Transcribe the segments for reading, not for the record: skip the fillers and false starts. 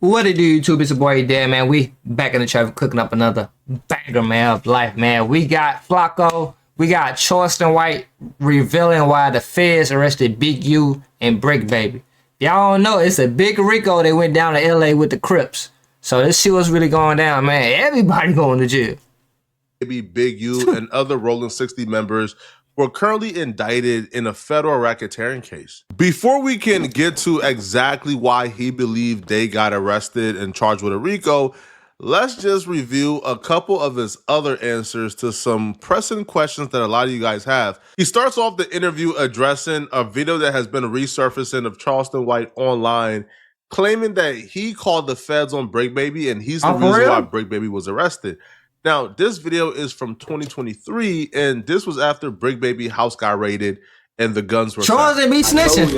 What it do, YouTube? It's your boy there, man. We back in the traffic cooking up another banger, man, of life, man. We got Flacco, we got Charleston White revealing why the feds arrested Big U and Bricc, baby. Y'all don't know, it's a big Rico that went down to LA with the Crips. So let's see what's really going down, man. Everybody going to jail. Maybe Big U and other Rolling 60 members were currently indicted in a federal racketeering case. Before we can get to exactly why he believed they got arrested and charged with a RICO, let's just review a couple of his other answers to some pressing questions that a lot of you guys have. He starts off the interview addressing a video that has been resurfacing of Charleston White online, claiming that he called the feds on Bricc Baby and he's the reason why Bricc Baby was arrested. Now, this video is from 2023, and this was after Bricc Baby house got raided and the guns were Charles and me snitching.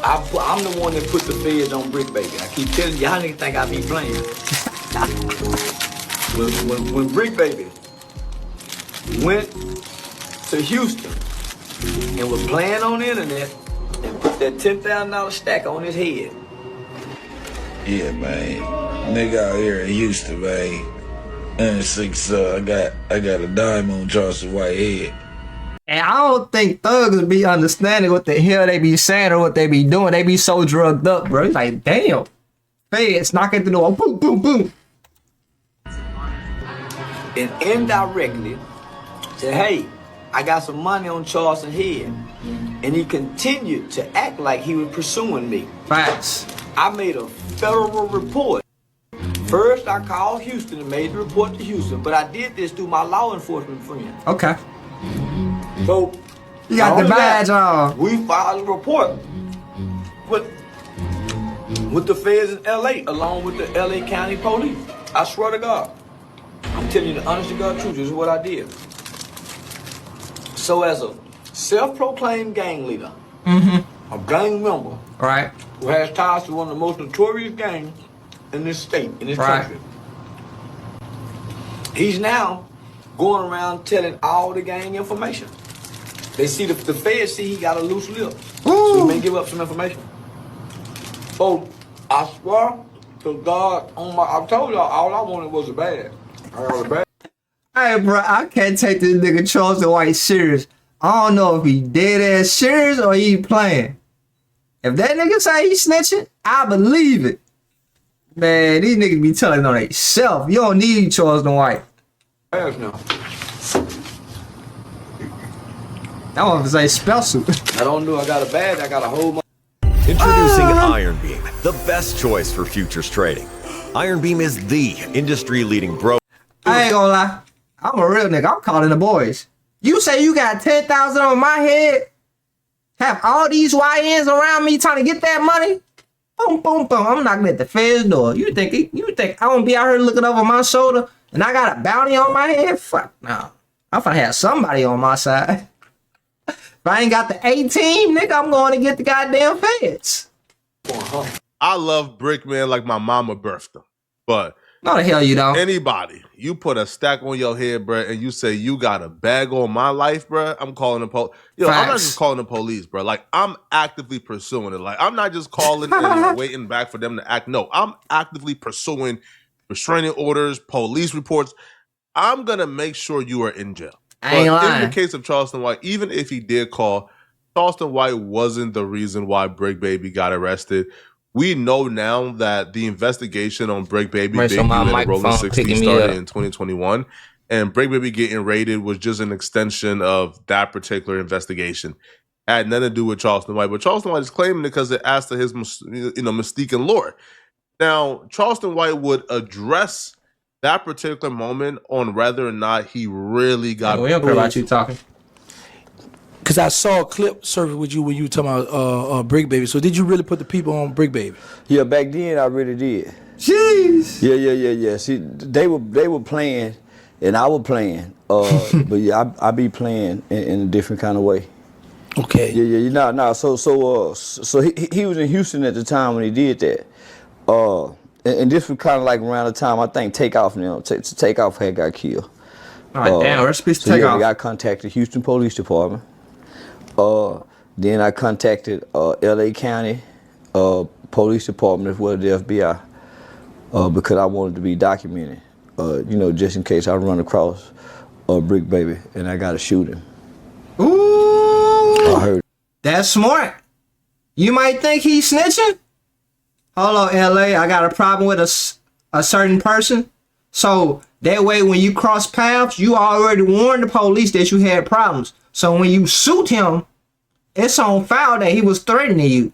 I'm the one that put the feds on Bricc Baby. I keep telling y'all niggas think I be playing. when Bricc Baby went to Houston and was playing on the internet and put that $10,000 stack on his head. Yeah, man. Nigga out here in Houston, man. And six, I got a dime on Charleston White head. And I don't think thugs be understanding what the hell they be saying or what they be doing. They be so drugged up, bro. It's like, damn. Feds knocking through the wall. Boom, boom, boom. And indirectly said, hey, I got some money on Charleston's head. And he continued to act like he was pursuing me. Facts. I made a federal report. First, I called Houston and made the report to Houston, but I did this through my law enforcement friend. Okay. So, you got the badge on. We filed a report with the feds in LA, along with the LA County Police. I swear to God. I'm telling you the honest to God truth, this is what I did. So as a self-proclaimed gang leader, a gang member, right, who has ties to one of the most notorious gangs in this state, in this country. He's now going around telling all the gang information. They see the feds see he got a loose lip. So he may give up some information. So I swear to God I told y'all all I wanted was a bag. I got a bag. Hey bro, I can't take this nigga Charleston White serious. I don't know if he dead ass serious or he playing. If that nigga say he snitching, I believe it. Man, these niggas be telling on themselves. You don't need Charleston White. Yes, no. That one was a special. I don't know. I got a bag. I got a whole. Introducing Iron Beam, the best choice for futures trading. Iron Beam is the industry-leading bro. I ain't gonna lie. I'm a real nigga. I'm calling the boys. You say you got 10,000 on my head? Have all these YNs around me trying to get that money? Boom, boom, boom. I'm knocking at the feds door. You think I won't be out here looking over my shoulder and I got a bounty on my head? Fuck no. I'm finna have somebody on my side. If I ain't got the A-team, nigga, I'm going to get the goddamn feds. I love Bricc, man, like my mama birthed him. But no the hell you don't. Anybody, you put a stack on your head, bro, and you say you got a bag on my life, bro, I'm calling the police. Yo, I'm not just calling the police, bro. Like, I'm actively pursuing it. Like, I'm not just calling and waiting back for them to act. No, I'm actively pursuing restraining orders, police reports. I'm going to make sure you are in jail. I ain't lying. In the case of Charleston White, even if he did call, Charleston White wasn't the reason why Bricc Baby got arrested. We know now that the investigation on Bricc Baby Big U and Rolling 60 started in 2021, and Bricc Baby getting raided was just an extension of that particular investigation. It had nothing to do with Charleston White, but Charleston White is claiming it because it adds to his mystique and lore. Now, Charleston White would address that particular moment on whether or not he really got. We don't care about you talking. Cause I saw a clip surface with you when you were talking about Bricc Baby. So did you really put the people on Bricc Baby? Yeah, back then I really did. Jeez. Yeah. See, they were playing, and I was playing. But yeah, I be playing in a different kind of way. Okay. Yeah. Nah. So he was in Houston at the time when he did that. And this was kind of like around the time I think Takeoff had got killed. All right, damn, recipe so Takeoff. I contacted Houston Police Department. Then I contacted LA County police department as well as the FBI, because I wanted to be documented, you know, just in case I run across Bricc Baby and I gotta shoot him. Ooh, I heard. That's smart. You might think he's snitching. Hold on, LA, I got a problem with a certain person. So that way when you cross paths, you already warned the police that you had problems. So when you shoot him, it's on file that he was threatening you.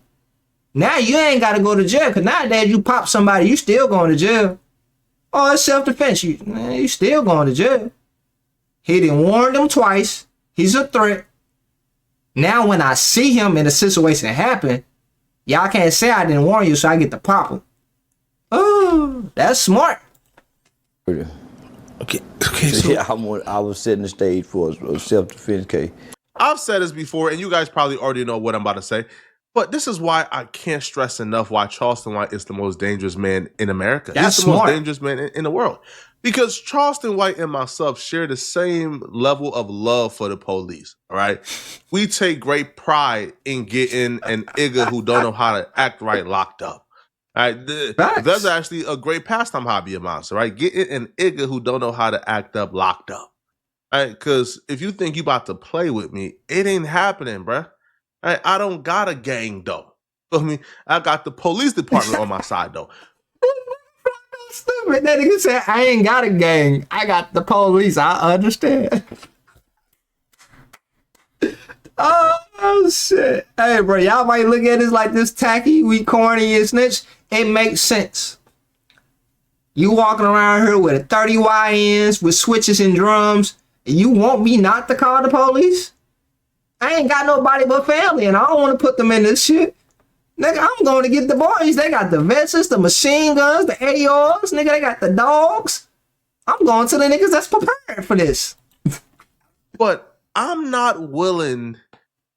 Now you ain't got to go to jail, because nowadays you pop somebody, you still going to jail. Oh, it's self-defense. You still going to jail. He didn't warn them twice. He's a threat. Now when I see him in a situation happen, y'all can't say I didn't warn you, so I get to pop him. Oh, that's smart. Okay. So Yeah, I was setting the stage for a self-defense case. I've said this before, and you guys probably already know what I'm about to say, but this is why I can't stress enough why Charleston White is the most dangerous man in America. That's He's the smart. most dangerous man in the world. Because Charleston White and myself share the same level of love for the police, all right? We take great pride in getting an nigga who don't know how to act right locked up. All right, that's actually a great pastime hobby of mine, right? Getting an nigga who don't know how to act up locked up. All right, because if you think you about to play with me, it ain't happening, bruh. All right, I don't got a gang, though. I mean, I got the police department on my side, though. Stupid. That nigga said, I ain't got a gang. I got the police. I understand. Oh, shit. Hey, bro, y'all might look at this like this tacky, we corny and snitch. It makes sense. You walking around here with 30 YNs, with switches and drums, and you want me not to call the police? I ain't got nobody but family, and I don't want to put them in this shit. Nigga, I'm going to get the boys. They got the vests, the machine guns, the ARs. Nigga, they got the dogs. I'm going to the niggas that's prepared for this. But I'm not willing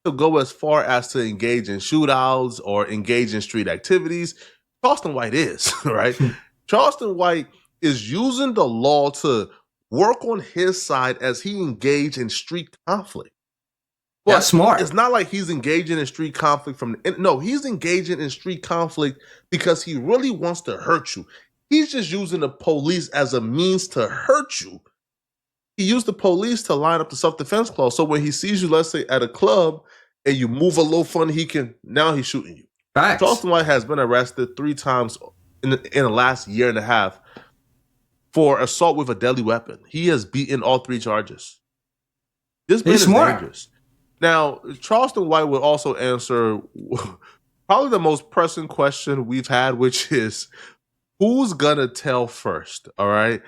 to go as far as to engage in shootouts or engage in street activities. Charleston White is, right? Charleston White is using the law to work on his side as he engaged in street conflict. But that's smart. It's not like he's engaging in street conflict no, he's engaging in street conflict because he really wants to hurt you. He's just using the police as a means to hurt you. He used the police to line up the self-defense clause. So when he sees you, let's say, at a club and you move a little funny, now he's shooting you. Facts. Charleston White has been arrested 3 times in the last year and a half for assault with a deadly weapon. He has beaten all 3 charges. This man is dangerous. Now, Charleston White would also answer probably the most pressing question we've had, which is, who's gonna tell first? All right.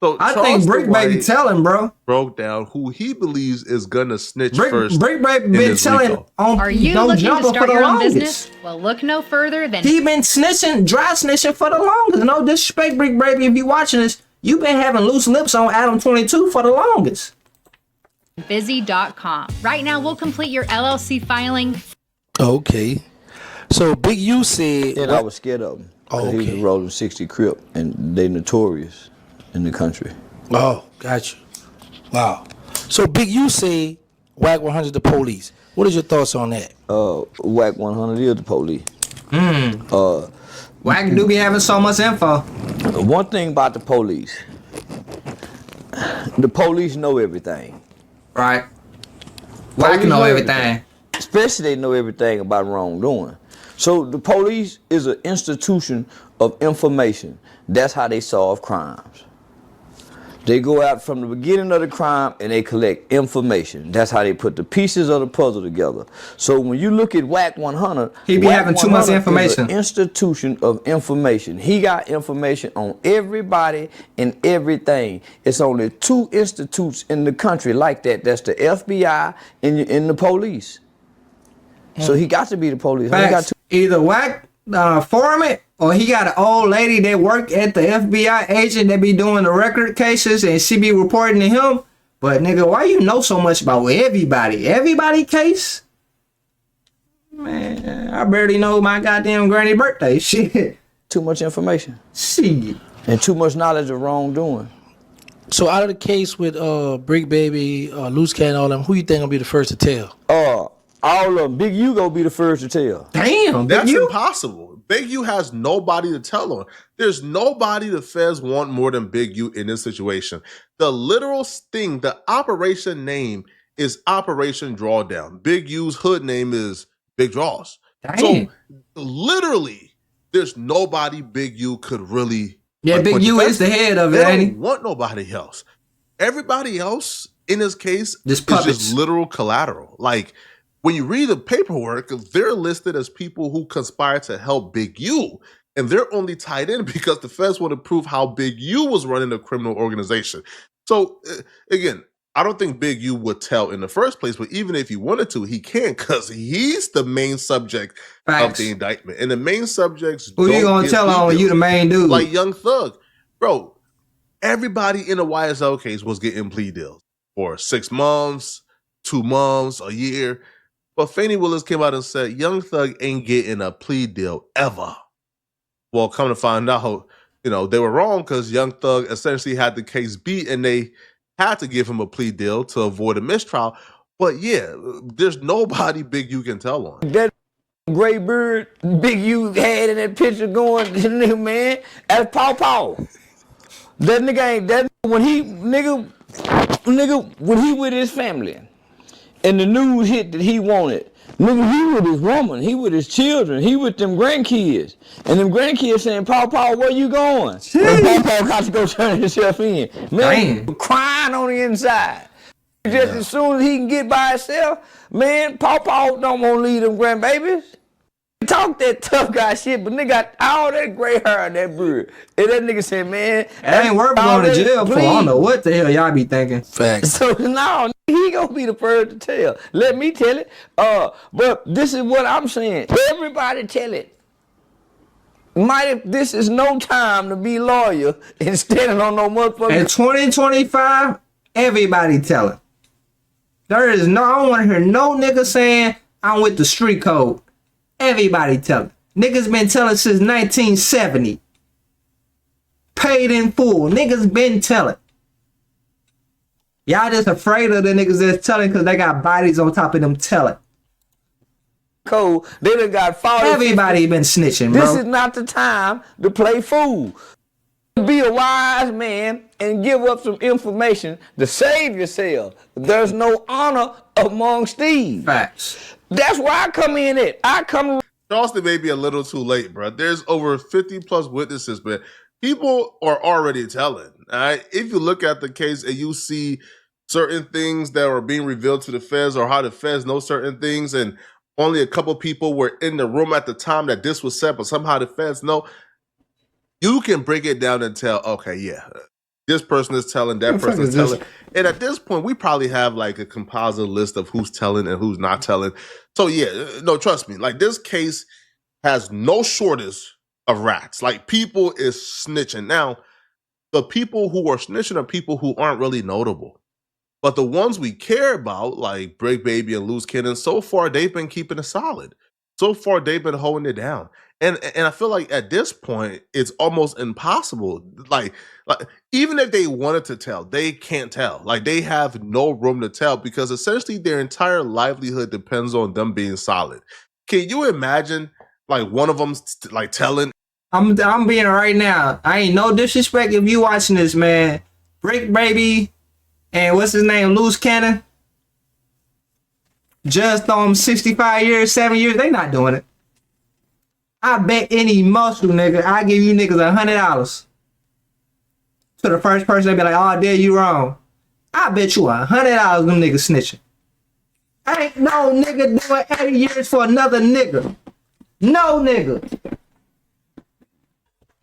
So I think Bricc Baby telling, bro. Broke down who he believes is gonna snitch Bricc first. Bricc Baby been telling on Are you don't looking jump to for start the your own longest. business? Well, look no further than He been snitching, dry snitching for the longest. No disrespect, Bricc Baby, if you watching this, you been having loose lips on Adam 22 for the longest. busy.com. Right now, we'll complete your LLC filing. okay. So Big U said And I was scared of him. Oh, He was okay. a rolling 60 Crip, and they notorious in the country. Oh, got you. Wow. So Big U say Whack 100 the police. What is your thoughts on that? Whack 100 is the police. Whack do be having so much info. One thing about the police know everything. Right. Whack Police know everything. Especially they know everything about wrongdoing. So the police is an institution of information. That's how they solve crimes. They go out from the beginning of the crime and they collect information. That's how they put the pieces of the puzzle together. So when you look at Whack 100, He be Whack having too much 100 is information. an institution of information. He got information on everybody and everything. It's only 2 institutes in the country like that. That's the FBI and the police. So he got to be the police. He got Facts. to. Either Whack form it, or he got an old lady that work at the FBI agent that be doing the record cases and she be reporting to him. But nigga, why you know so much about everybody? Everybody case? Man, I barely know my goddamn granny birthday. Shit. Too much information. Shit. And too much knowledge of wrongdoing. So out of the case with Bricc Baby, Loose Cat and all them, who you think gonna be the first to tell? All of them. Big U gonna be the first to tell. Damn, That's Big U? impossible. Big U has nobody to tell on. There's nobody the feds want more than Big U in this situation. The literal thing, the operation name is Operation Drawdown. Big U's hood name is Big Draws. Damn. So literally, there's nobody Big U could really. Yeah, like, Big U is the head of it, they ain't he? don't want nobody else. Everybody else in this case Just is puppets. just literal collateral. Like, when you read the paperwork, they're listed as people who conspired to help Big U. And they're only tied in because the feds want to prove how Big U was running a criminal organization. So, again, I don't think Big U would tell in the first place, but even if he wanted to, he can't because he's the main subject Facts. of the indictment. And the main subjects Who you gonna tell on when you the main dude? like Young Thug. Bro, everybody in the YSL case was getting plea deals for 6 months, 2 months, a year. But Fannie Willis came out and said, Young Thug ain't getting a plea deal ever. Well, come to find out, they were wrong because Young Thug essentially had the case beat and they had to give him a plea deal to avoid a mistrial. But yeah, there's nobody Big U can tell on. That gray bird Big U had in that picture going, man, that's Paw Paw. That nigga ain't that when he when he with his family and the news hit that he wanted. Nigga, he with his woman, he with his children, he with them grandkids. And them grandkids saying, Paw Paw, where you going? And Paw Paw got to go turn himself in. Man, crying on the inside. Just as soon as he can get by himself, man, Paw Paw don't want to leave them grandbabies. Talk that tough guy shit, but nigga got all that gray hair and that beard. And that nigga said, man, that ain't worth going to jail for. I don't know what the hell y'all be thinking. Facts. So no, he gonna be the first to tell. Let me tell it. But this is what I'm saying. Everybody tell it. This is no time to be lawyer and standing on no motherfucker. In 2025, everybody tell it. I don't want to hear no nigga saying I'm with the street code. Everybody tell it. Niggas been telling since 1970. Paid in full. Niggas been telling. Y'all just afraid of the niggas that's telling because they got bodies on top of them telling. Code, they done got 40. Everybody been snitching, bro. This is not the time to play fool. Be a wise man and give up some information to save yourself. There's no honor amongst thieves. Facts. That's where I come in at. Charleston may be a little too late, bro. There's over 50 plus witnesses, but people are already telling. All right? If you look at the case and you see certain things that are being revealed to the feds or how the feds know certain things, and only a couple people were in the room at the time that this was said, but somehow the feds know, you can break it down and tell, okay, yeah, this person is telling, that person is telling. And at this point, we probably have like a composite list of who's telling and who's not telling. So yeah, no, trust me, like this case has no shortage of rats. Like people is snitching. Now, the people who are snitching are people who aren't really notable. But the ones we care about, like Bricc Baby and Loose Cannon, so far they've been keeping it solid. So far they've been holding it down. And I feel like at this point, it's almost impossible. Like even if they wanted to tell, they can't tell. Like they have no room to tell because essentially their entire livelihood depends on them being solid. Can you imagine like one of them like telling? I'm being right now. I ain't no disrespect if you watching this, man. Bricc Baby and what's his name, Loose Cannon. Just throw them 65 years, 7 years. They not doing it. I bet any muscle nigga, I give you niggas $100 to the first person. They be like, "Oh, there you wrong." I bet you $100 them niggas snitching. Ain't no nigga doing 80 years for another nigga. No nigga.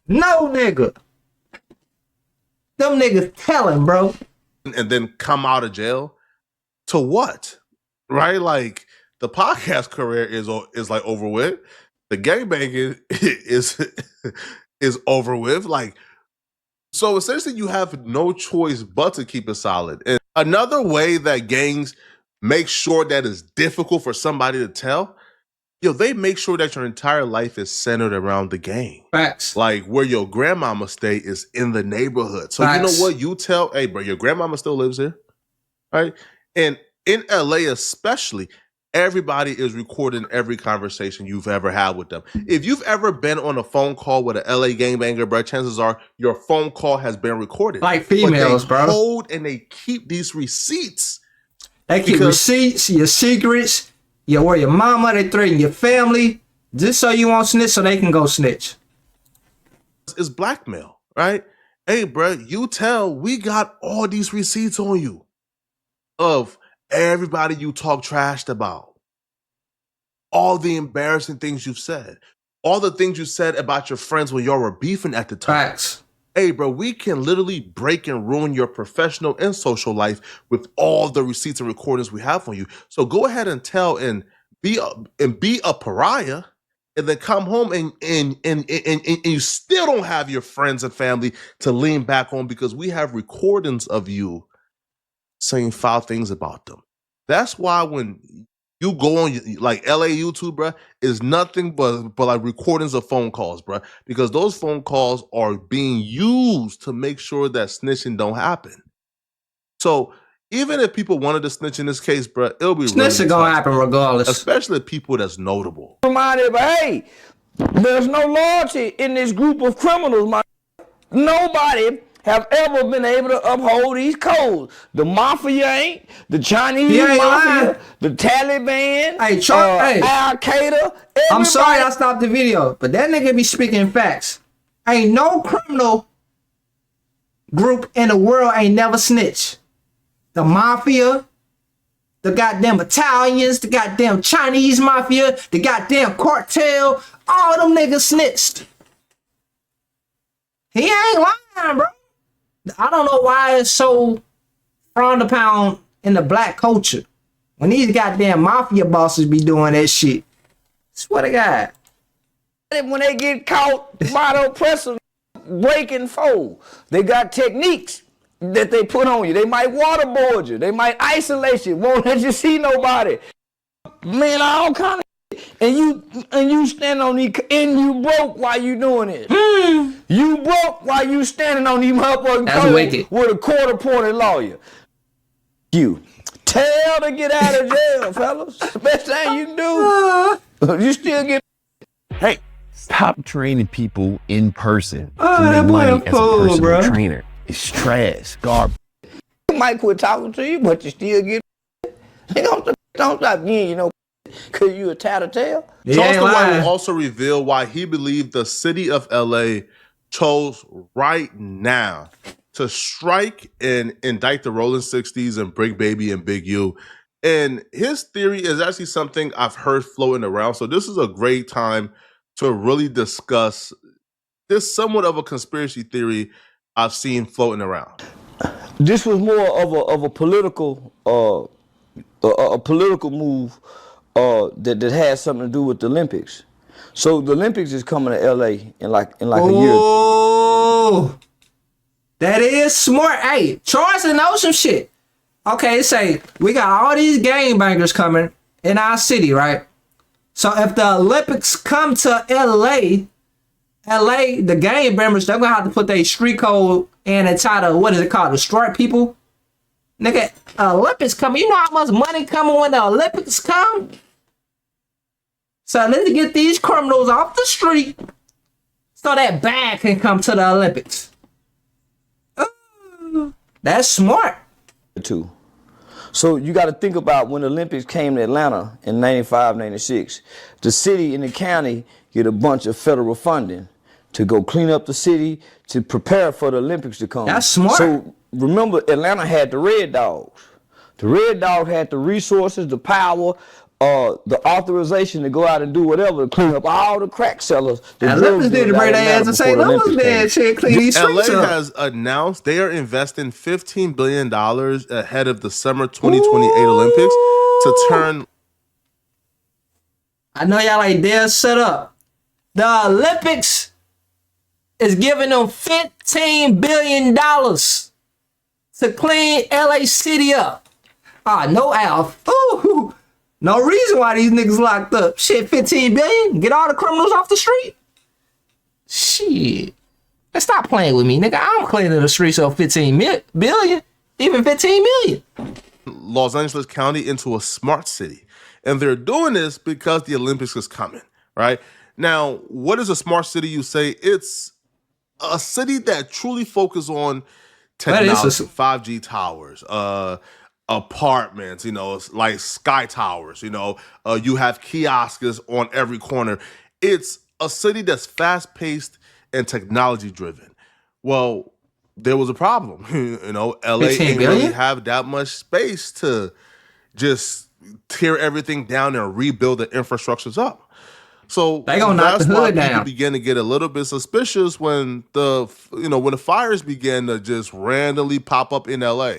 No nigga. Them niggas telling, bro. And then come out of jail to what? Right? Like the podcast career is like over with. The gangbanging is over with. Like, so essentially you have no choice but to keep it solid. And another way that gangs make sure that it's difficult for somebody to tell, they make sure that your entire life is centered around the gang. Facts. Like where your grandmama stay is in the neighborhood. So Facts. You know what? You tell, hey bro, your grandmama still lives here. Right? And in LA especially, everybody is recording every conversation you've ever had with them. If you've ever been on a phone call with an LA gangbanger, bro, chances are your phone call has been recorded. Like females, but they bro. hold and they keep these receipts. They keep receipts, your secrets, where your mama, they threaten your family, just so you won't snitch so they can go snitch. It's blackmail, right? Hey, bro, you tell we got all these receipts on you of everybody you talk trashed about, all the embarrassing things you've said, all the things you said about your friends when y'all were beefing at the time. Facts. Hey, bro, we can literally break and ruin your professional and social life with all the receipts and recordings we have on you. So go ahead and tell and be a pariah, and then come home and you still don't have your friends and family to lean back on because we have recordings of you saying foul things about them. That's why when you go on like LA YouTube, bro, is nothing but like recordings of phone calls, bro, because those phone calls are being used to make sure that snitching don't happen. So even if people wanted to snitch in this case, bro, it'll be snitching really gonna tough, happen regardless. especially people that's notable. Reminded, but hey, there's no loyalty in this group of criminals, my. Nobody have ever been able to uphold these codes. The mafia ain't, the Chinese mafia, the Taliban, Al Qaeda. I'm sorry I stopped the video, but that nigga be speaking facts. Ain't no criminal group in the world ain't never snitched. The mafia, the goddamn Italians, the goddamn Chinese mafia, the goddamn cartel, all them niggas snitched. He ain't lying, bro. I don't know why it's so frowned upon in the black culture when these goddamn mafia bosses be doing that shit. Swear to God. When they get caught by the oppressor, breaking fold, they got techniques that they put on you. They might waterboard you. They might isolate you. Won't let you see nobody. Man, all kind of shit. And you stand on these, and you broke while you doing this. You broke while you standing on these motherfucking with a court-appointed lawyer. You tell to get out of jail, fellas. The best thing you can do. You still get. Hey, stop training people in person to that make money boy as a fool, personal bro. trainer. It's trash, garbage. You might quit talking to you, but you still get. They don't stop getting, you know, because you a tattletale. Charleston White will also reveal why he believed the city of LA chose right now to strike and indict the Rolling 60s and Bricc Baby and Big U. And his theory is actually something I've heard floating around. So this is a great time to really discuss this somewhat of a conspiracy theory I've seen floating around. This was more of a political political move that had something to do with the Olympics. So the Olympics is coming to LA in like a year. Oh, that is smart. Hey, Charleston knows some shit. Okay, say we got all these gangbangers coming in our city, right? So if the Olympics come to LA, the gangbangers, they're gonna have to put their street code in and try to, what is it called, destroy people. Nigga, Olympics coming. You know how much money coming when the Olympics come? So let's get these criminals off the street so that bag can come to the Olympics. Ooh, that's smart. Too. So you got to think about when the Olympics came to Atlanta in 95, 96, the city and the county get a bunch of federal funding to go clean up the city, to prepare for the Olympics to come. That's smart. So remember, Atlanta had the Red Dogs. The Red Dogs had the resources, the power, the authorization to go out and do whatever, to clean up all the crack sellers. Olympics did to bring their ass to St. Louis, man. Shit, clean these streets LA up. has announced they are investing $15 billion ahead of the summer 2028 Olympics to turn. I know y'all like they're set up. The Olympics is giving them $15 billion to clean LA City up. No, Alf. Ooh, no reason why these niggas locked up. Shit, $15 billion? Get all the criminals off the street? Shit. Let's stop playing with me, nigga. I'm cleaning the streets of $15 billion, even $15 million. Los Angeles County into a smart city. And they're doing this because the Olympics is coming, right? Now, what is a smart city, you say? It's a city that truly focuses on technology, 5G towers, apartments, you know, like sky towers, you know, you have kiosks on every corner. It's a city that's fast-paced and technology-driven. Well, there was a problem. You know, LA ain't really have that much space to just tear everything down and rebuild the infrastructures up. So they gonna knock the hood down. People began to get a little bit suspicious when the fires began to just randomly pop up in LA,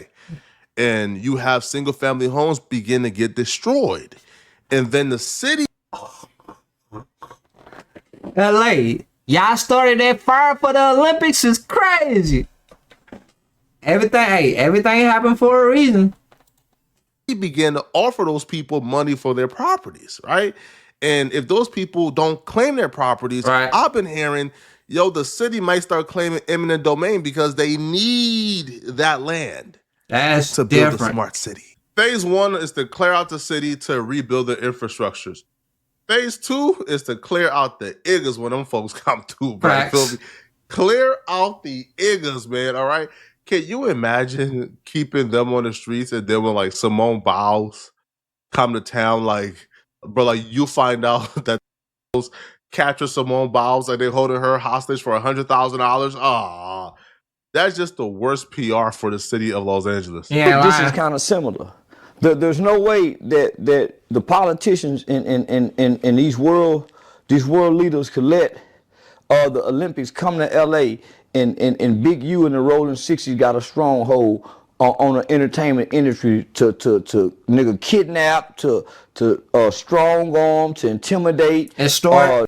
and you have single family homes begin to get destroyed, and then the city, LA, y'all started that fire for the Olympics is crazy. Everything happened for a reason. He began to offer those people money for their properties, right? And if those people don't claim their properties, I've been hearing, the city might start claiming eminent domain because they need that land to build a smart city. Phase 1 is to clear out the city to rebuild the infrastructures. Phase 2 is to clear out the iggas when them folks come through, bro. Clear out the iggas, man, all right? Can you imagine keeping them on the streets and then when like Simone Biles come to town, like, bro, like you find out that those capture Simone Biles, like they holding her hostage for $100,000. Ah, that's just the worst PR for the city of Los Angeles. Yeah, this is kind of similar. There's no way that the politicians in these world leaders could let the Olympics come to LA and Big U and the Rolling 60s got a stronghold on the entertainment industry to nigga kidnap, to strong arm, to intimidate, to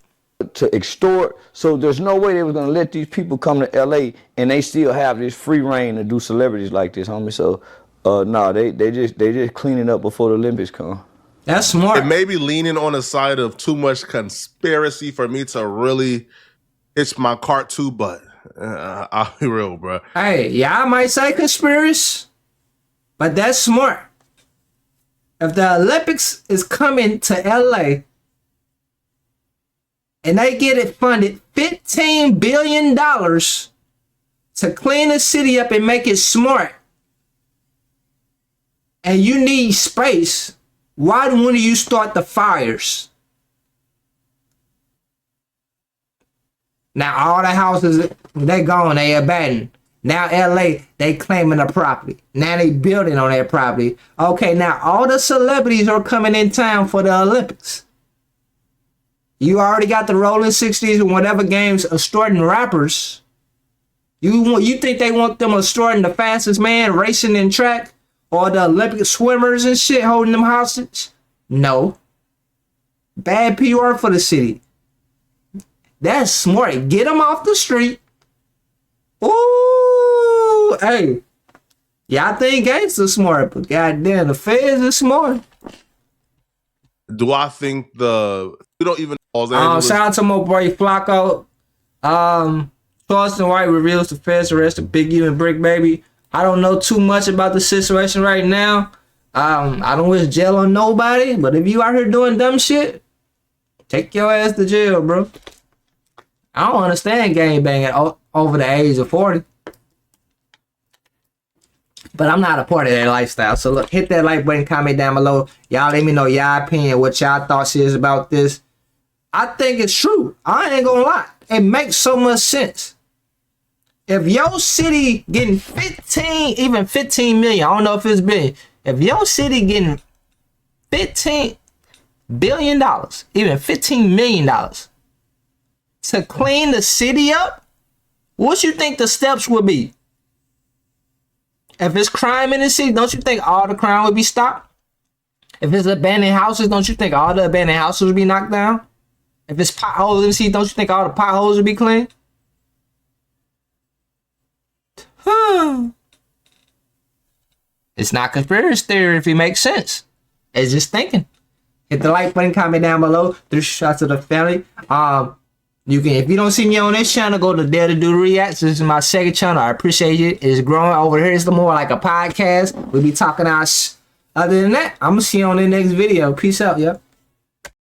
extort. So there's no way they was gonna let these people come to LA and they still have this free reign to do celebrities like this, homie. So they just cleaning up before the Olympics come. That's smart. It may be leaning on the side of too much conspiracy for me to really itch my cart too, but I'll be real, bro. Hey, y'all might say conspiracy, but that's smart. If the Olympics is coming to LA and they get it funded $15 billion to clean the city up and make it smart, and you need space, why wouldn't you start the fires? Now all the houses, they gone, they abandoned. Now LA, they claiming the property. Now they building on that property. Okay, now all the celebrities are coming in town for the Olympics. You already got the Rolling 60s and whatever games extorting rappers. You think they want them extorting the fastest man racing in track? Or the Olympic swimmers and shit holding them hostage? No. Bad PR for the city. That's smart. Get them off the street. Ooh, hey. Y'all think gangsters smart, but goddamn, the feds is smart. Do I think we don't even Los Angeles? Shout out to my boy Flacco. Charleston White reveals the feds arrested Big U and Bricc, baby. I don't know too much about the situation right now. I don't wish jail on nobody, but if you out here doing dumb shit, take your ass to jail, bro. I don't understand gangbanging over the age of 40. But I'm not a part of that lifestyle. So look, hit that like button, comment down below. Y'all let me know y'all opinion, what y'all thoughts is about this. I think it's true. I ain't gonna lie. It makes so much sense. If your city getting 15 million, I don't know if it's billion. If your city getting $15 billion, even $15 million to clean the city up, what you think the steps would be? If it's crime in the city, don't you think all the crime would be stopped? If it's abandoned houses, don't you think all the abandoned houses would be knocked down? If it's potholes in the city, don't you think all the potholes would be clean? It's not conspiracy theory if it makes sense. It's just thinking. Hit the like button, comment down below. 3 shots of the family. You can, if you don't see me on this channel, go to DEVTHADUDEREACTS. This is my second channel. I appreciate it. It's growing over here. It's more like a podcast. We be talking our Other than that, I'm gonna see you on the next video. Peace out, y'all.